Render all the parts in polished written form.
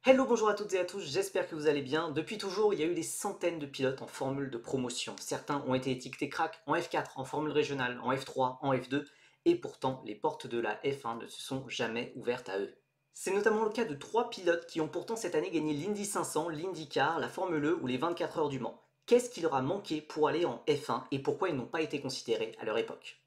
Hello, bonjour à toutes et à tous, j'espère que vous allez bien. Depuis toujours, il y a eu des centaines de pilotes en formule de promotion. Certains ont été étiquetés crack en F4, en formule régionale, en F3, en F2, et pourtant les portes de la F1 ne se sont jamais ouvertes à eux. C'est notamment le cas de trois pilotes qui ont pourtant cette année gagné l'Indy 500, l'IndyCar, la Formule E ou les 24 heures du Mans. Qu'est-ce qui leur a manqué pour aller en F1 et pourquoi ils n'ont pas été considérés à leur époque?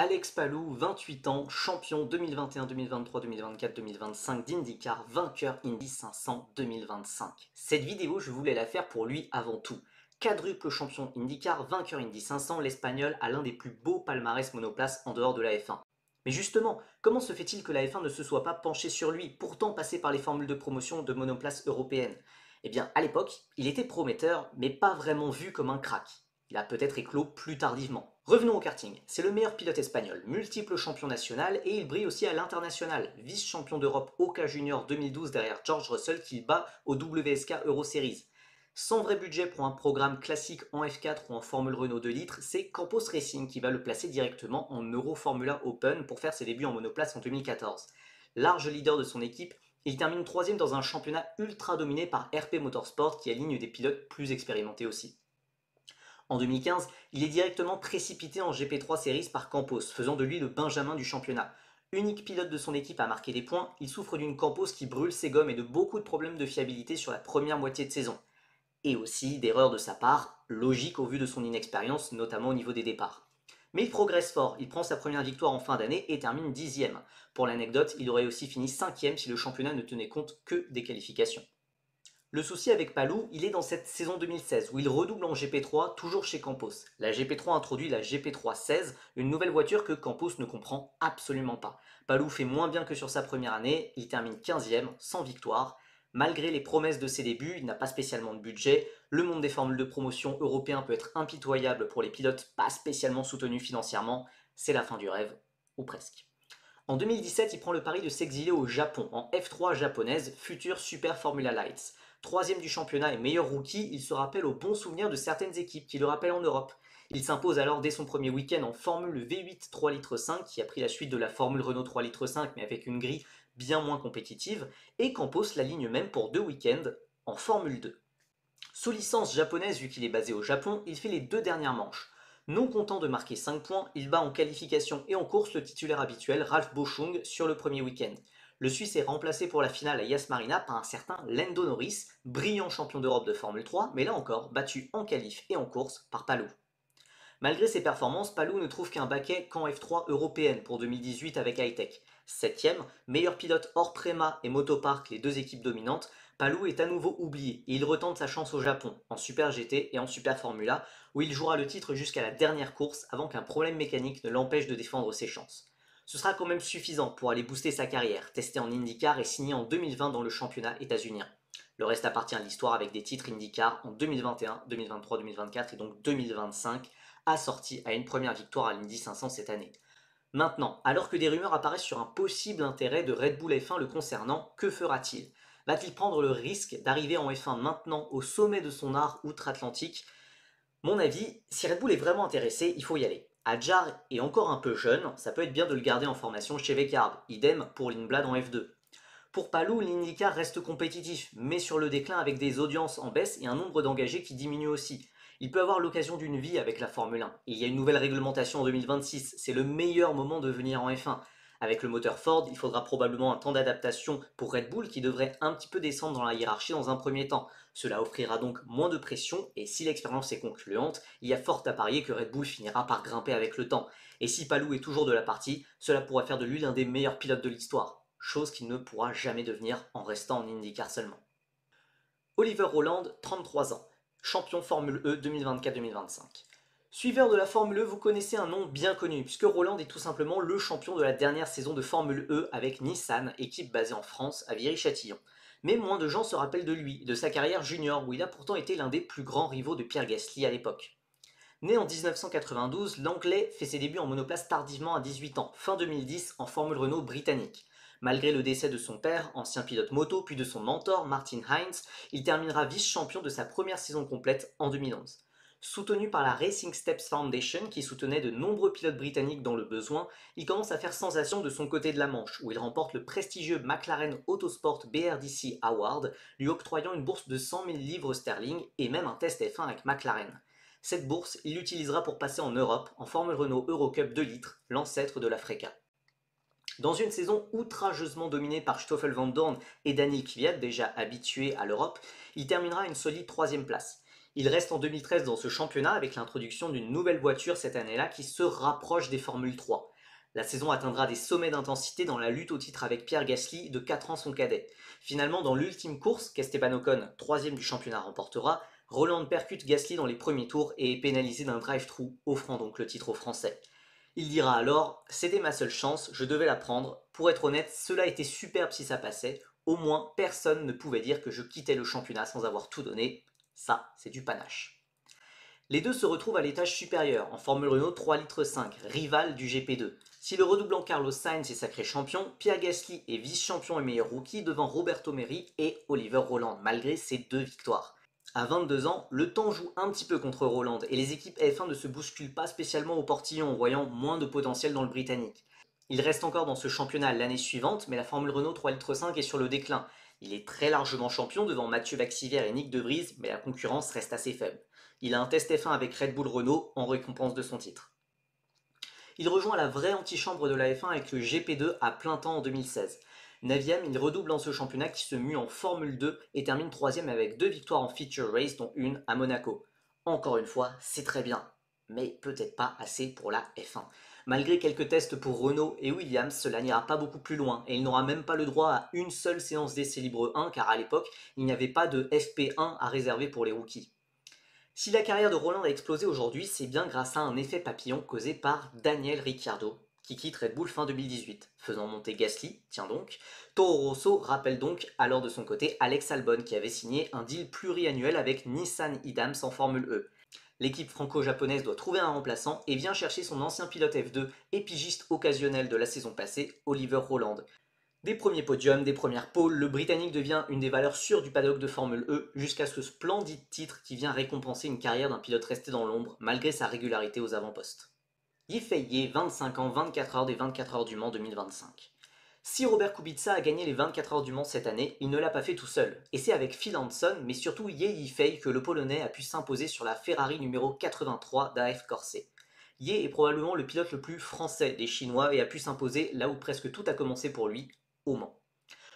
Alex Palou, 28 ans, champion 2021, 2023, 2024, 2025 d'IndyCar, vainqueur Indy 500 2025. Cette vidéo, je voulais la faire pour lui avant tout. Quadruple champion IndyCar, vainqueur Indy 500, l'Espagnol a l'un des plus beaux palmarès monoplace en dehors de la F1. Mais justement, comment se fait-il que la F1 ne se soit pas penchée sur lui, pourtant passé par les formules de promotion de monoplace européennes? Eh bien, à l'époque, il était prometteur, mais pas vraiment vu comme un crack. Il a peut-être éclos plus tardivement. Revenons au karting. C'est le meilleur pilote espagnol, multiple champion national et il brille aussi à l'international. Vice-champion d'Europe Oka Junior 2012 derrière George Russell qu'il bat au WSK Euro Series. Sans vrai budget pour un programme classique en F4 ou en Formule Renault 2 litres, c'est Campos Racing qui va le placer directement en Euro Formula Open pour faire ses débuts en monoplace en 2014. Large leader de son équipe, il termine troisième dans un championnat ultra dominé par RP Motorsport qui aligne des pilotes plus expérimentés aussi. En 2015, il est directement précipité en GP3 Series par Campos, faisant de lui le benjamin du championnat. Unique pilote de son équipe à marquer des points, il souffre d'une Campos qui brûle ses gommes et de beaucoup de problèmes de fiabilité sur la première moitié de saison. Et aussi d'erreurs de sa part, logique au vu de son inexpérience, notamment au niveau des départs. Mais il progresse fort, il prend sa première victoire en fin d'année et termine 10e. Pour l'anecdote, il aurait aussi fini 5e si le championnat ne tenait compte que des qualifications. Le souci avec Palou, il est dans cette saison 2016 où il redouble en GP3, toujours chez Campos. La GP3 introduit la GP3 16, une nouvelle voiture que Campos ne comprend absolument pas. Palou fait moins bien que sur sa première année, il termine 15e, sans victoire. Malgré les promesses de ses débuts, il n'a pas spécialement de budget. Le monde des formules de promotion européen peut être impitoyable pour les pilotes pas spécialement soutenus financièrement. C'est la fin du rêve, ou presque. En 2017, il prend le pari de s'exiler au Japon, en F3 japonaise, future Super Formula Lights. Troisième du championnat et meilleur rookie, il se rappelle aux bons souvenirs de certaines équipes qui le rappellent en Europe. Il s'impose alors dès son premier week-end en Formule V8 3 litres 5, qui a pris la suite de la Formule Renault 3 litres 5, mais avec une grille bien moins compétitive, et Campos la ligne même pour deux week-ends en Formule 2. Sous licence japonaise, vu qu'il est basé au Japon, il fait les deux dernières manches. Non content de marquer 5 points, il bat en qualification et en course le titulaire habituel Ralph Boschung sur le premier week-end. Le Suisse est remplacé pour la finale à Yas Marina par un certain Lando Norris, brillant champion d'Europe de Formule 3, mais là encore battu en qualif et en course par Palou. Malgré ses performances, Palou ne trouve qu'un baquet qu'en F3 européenne pour 2018 avec Hightech. 7ème, meilleur pilote hors Prema et Motopark, les deux équipes dominantes, Palou est à nouveau oublié et il retente sa chance au Japon, en Super GT et en Super Formula, où il jouera le titre jusqu'à la dernière course avant qu'un problème mécanique ne l'empêche de défendre ses chances. Ce sera quand même suffisant pour aller booster sa carrière, testé en IndyCar et signé en 2020 dans le championnat états-unien. Le reste appartient à l'histoire avec des titres IndyCar en 2021, 2023, 2024 et donc 2025, assorti à une première victoire à l'Indy 500 cette année. Maintenant, alors que des rumeurs apparaissent sur un possible intérêt de Red Bull F1 le concernant, que fera-t-il? Va-t-il prendre le risque d'arriver en F1 maintenant au sommet de son art outre-Atlantique? Mon avis, si Red Bull est vraiment intéressé, il faut y aller. Adjar est encore un peu jeune, ça peut être bien de le garder en formation chez Vecard, idem pour Lindblad en F2. Pour Palou, l'IndyCar reste compétitif, mais sur le déclin avec des audiences en baisse et un nombre d'engagés qui diminue aussi. Il peut avoir l'occasion d'une vie avec la Formule 1. Et il y a une nouvelle réglementation en 2026, c'est le meilleur moment de venir en F1. Avec le moteur Ford, il faudra probablement un temps d'adaptation pour Red Bull qui devrait un petit peu descendre dans la hiérarchie dans un premier temps. Cela offrira donc moins de pression et si l'expérience est concluante, il y a fort à parier que Red Bull finira par grimper avec le temps. Et si Palou est toujours de la partie, cela pourrait faire de lui l'un des meilleurs pilotes de l'histoire, chose qu'il ne pourra jamais devenir en restant en IndyCar seulement. Oliver Rowland, 33 ans, champion Formule E 2024-2025. Suiveur de la Formule E, vous connaissez un nom bien connu, puisque Rowland est tout simplement le champion de la dernière saison de Formule E avec Nissan, équipe basée en France, à Viry-Châtillon. Mais moins de gens se rappellent de lui, de sa carrière junior, où il a pourtant été l'un des plus grands rivaux de Pierre Gasly à l'époque. Né en 1992, l'Anglais fait ses débuts en monoplace tardivement à 18 ans, fin 2010 en Formule Renault britannique. Malgré le décès de son père, ancien pilote moto, puis de son mentor Martin Hines, il terminera vice-champion de sa première saison complète en 2011. Soutenu par la Racing Steps Foundation, qui soutenait de nombreux pilotes britanniques dans le besoin, il commence à faire sensation de son côté de la Manche, où il remporte le prestigieux McLaren Autosport BRDC Award, lui octroyant une bourse de 100 000 livres sterling et même un test F1 avec McLaren. Cette bourse, il l'utilisera pour passer en Europe, en Formule Renault Eurocup 2 litres, l'ancêtre de la FRECA. Dans une saison outrageusement dominée par Stoffel Van Dorn et Daniel Kvyat, déjà habitués à l'Europe, il terminera à une solide 3ème place. Il reste en 2013 dans ce championnat avec l'introduction d'une nouvelle voiture cette année-là qui se rapproche des Formule 3. La saison atteindra des sommets d'intensité dans la lutte au titre avec Pierre Gasly, de 4 ans son cadet. Finalement, dans l'ultime course, qu'Esteban Ocon, 3ème du championnat, remportera, Roland percute Gasly dans les premiers tours et est pénalisé d'un drive-through, offrant donc le titre aux Français. Il dira alors « C'était ma seule chance, je devais la prendre. Pour être honnête, cela était superbe si ça passait. Au moins, personne ne pouvait dire que je quittais le championnat sans avoir tout donné. Ça, c'est du panache. » Les deux se retrouvent à l'étage supérieur, en Formule Renault 3 litres 5, rival du GP2. Si le redoublant Carlos Sainz est sacré champion, Pierre Gasly est vice-champion et meilleur rookie devant Roberto Merhi et Oliver Rowland, malgré ses 2 victoires. À 22 ans, le temps joue un petit peu contre Rowland et les équipes F1 ne se bousculent pas spécialement au portillon, voyant moins de potentiel dans le britannique. Il reste encore dans ce championnat l'année suivante, mais la Formule Renault 3 litres 5 est sur le déclin. Il est très largement champion devant Mathieu Vaxivière et Nick De Vries, mais la concurrence reste assez faible. Il a un test F1 avec Red Bull Renault en récompense de son titre. Il rejoint la vraie antichambre de la F1 avec le GP2 à plein temps en 2016. 9ème, il redouble dans ce championnat qui se mue en Formule 2 et termine 3ème avec 2 victoires en feature race dont une à Monaco. Encore une fois, c'est très bien, mais peut-être pas assez pour la F1. Malgré quelques tests pour Renault et Williams, cela n'ira pas beaucoup plus loin et il n'aura même pas le droit à une seule séance d'essai libre 1 car à l'époque, il n'y avait pas de FP1 à réserver pour les rookies. Si la carrière de Roland a explosé aujourd'hui, c'est bien grâce à un effet papillon causé par Daniel Ricciardo, qui quitte Red Bull fin 2018, faisant monter Gasly, tiens donc. Toro Rosso rappelle donc alors de son côté Alex Albon qui avait signé un deal pluriannuel avec Nissan Idams en Formule E. L'équipe franco-japonaise doit trouver un remplaçant et vient chercher son ancien pilote F2 et pigiste occasionnel de la saison passée, Oliver Rowland. Des premiers podiums, des premières pôles, le Britannique devient une des valeurs sûres du paddock de Formule E jusqu'à ce splendide titre qui vient récompenser une carrière d'un pilote resté dans l'ombre malgré sa régularité aux avant-postes. Yifei Ye, 25 ans, 24 heures des 24 heures du Mans 2025. Si Robert Kubica a gagné les 24 heures du Mans cette année, il ne l'a pas fait tout seul. Et c'est avec Phil Hanson, mais surtout Ye Yifei, que le Polonais a pu s'imposer sur la Ferrari numéro 83 d'AF Corse. Ye est probablement le pilote le plus français des Chinois et a pu s'imposer là où presque tout a commencé pour lui, au Mans.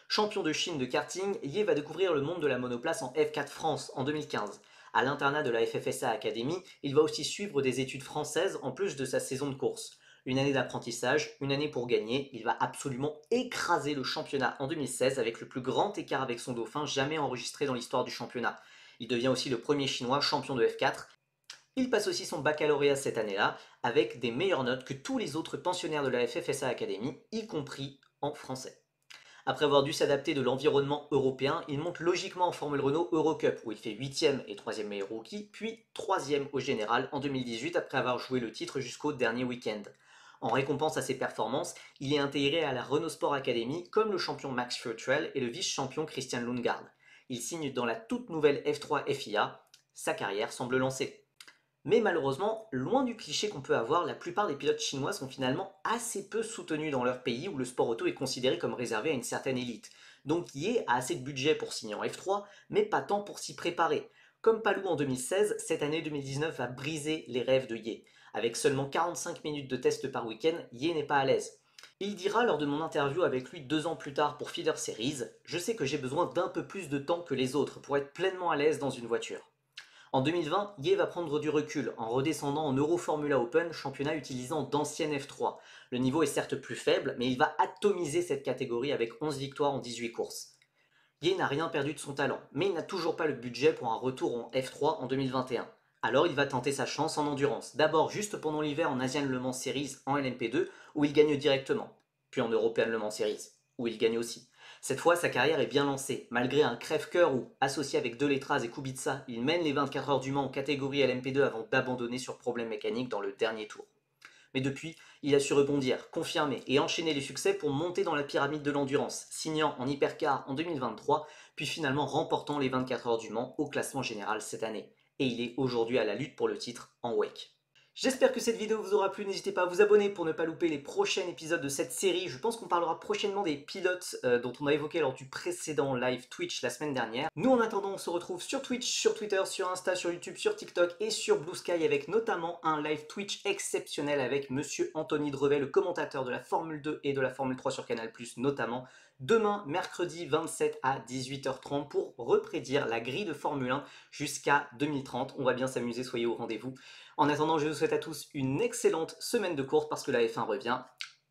Champion de Chine de karting, Ye va découvrir le monde de la monoplace en F4 France en 2015. À l'internat de la FFSA Academy, il va aussi suivre des études françaises en plus de sa saison de course. Une année d'apprentissage, une année pour gagner, il va absolument écraser le championnat en 2016 avec le plus grand écart avec son dauphin jamais enregistré dans l'histoire du championnat. Il devient aussi le premier chinois champion de F4. Il passe aussi son baccalauréat cette année-là avec des meilleures notes que tous les autres pensionnaires de la FFSA Academy, y compris en français. Après avoir dû s'adapter de l'environnement européen, il monte logiquement en Formule Renault Eurocup, où il fait 8ème et 3ème meilleur rookie, puis 3ème au général en 2018 après avoir joué le titre jusqu'au dernier week-end. En récompense à ses performances, il est intégré à la Renault Sport Academy comme le champion Max Furtrell et le vice-champion Christian Lundgaard. Il signe dans la toute nouvelle F3 FIA, sa carrière semble lancée. Mais malheureusement, loin du cliché qu'on peut avoir, la plupart des pilotes chinois sont finalement assez peu soutenus dans leur pays où le sport auto est considéré comme réservé à une certaine élite. Donc Ye a assez de budget pour signer en F3, mais pas tant pour s'y préparer. Comme Palou en 2016, cette année 2019 va briser les rêves de Ye. Avec seulement 45 minutes de test par week-end, Ye n'est pas à l'aise. Il dira lors de mon interview avec lui 2 ans plus tard pour Feeder Series, « Je sais que j'ai besoin d'un peu plus de temps que les autres pour être pleinement à l'aise dans une voiture. » En 2020, Ye va prendre du recul en redescendant en Euroformula Open, championnat utilisant d'anciennes F3. Le niveau est certes plus faible, mais il va atomiser cette catégorie avec 11 victoires en 18 courses. Ye n'a rien perdu de son talent, mais il n'a toujours pas le budget pour un retour en F3 en 2021. Alors il va tenter sa chance en endurance, d'abord juste pendant l'hiver en Asian Le Mans Series en LMP2, où il gagne directement, puis en European Le Mans Series, où il gagne aussi. Cette fois, sa carrière est bien lancée, malgré un crève-cœur où, associé avec Deletraz et Kubica, il mène les 24 heures du Mans en catégorie LMP2 avant d'abandonner sur problème mécanique dans le dernier tour. Mais depuis, il a su rebondir, confirmer et enchaîner les succès pour monter dans la pyramide de l'endurance, signant en hypercar en 2023, puis finalement remportant les 24 heures du Mans au classement général cette année. et il est aujourd'hui à la lutte pour le titre en WEC. J'espère que cette vidéo vous aura plu, n'hésitez pas à vous abonner pour ne pas louper les prochains épisodes de cette série. Je pense qu'on parlera prochainement des pilotes dont on a évoqué lors du précédent live Twitch la semaine dernière. Nous en attendant, on se retrouve sur Twitch, sur Twitter, sur Insta, sur YouTube, sur TikTok et sur Blue Sky avec notamment un live Twitch exceptionnel avec Monsieur Anthony Drevet, le commentateur de la Formule 2 et de la Formule 3 sur Canal+, notamment demain, mercredi 27 à 18h30 pour reprédire la grille de Formule 1 jusqu'à 2030. On va bien s'amuser, soyez au rendez-vous. En attendant, je vous souhaite à tous une excellente semaine de course parce que la F1 revient.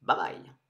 Bye bye!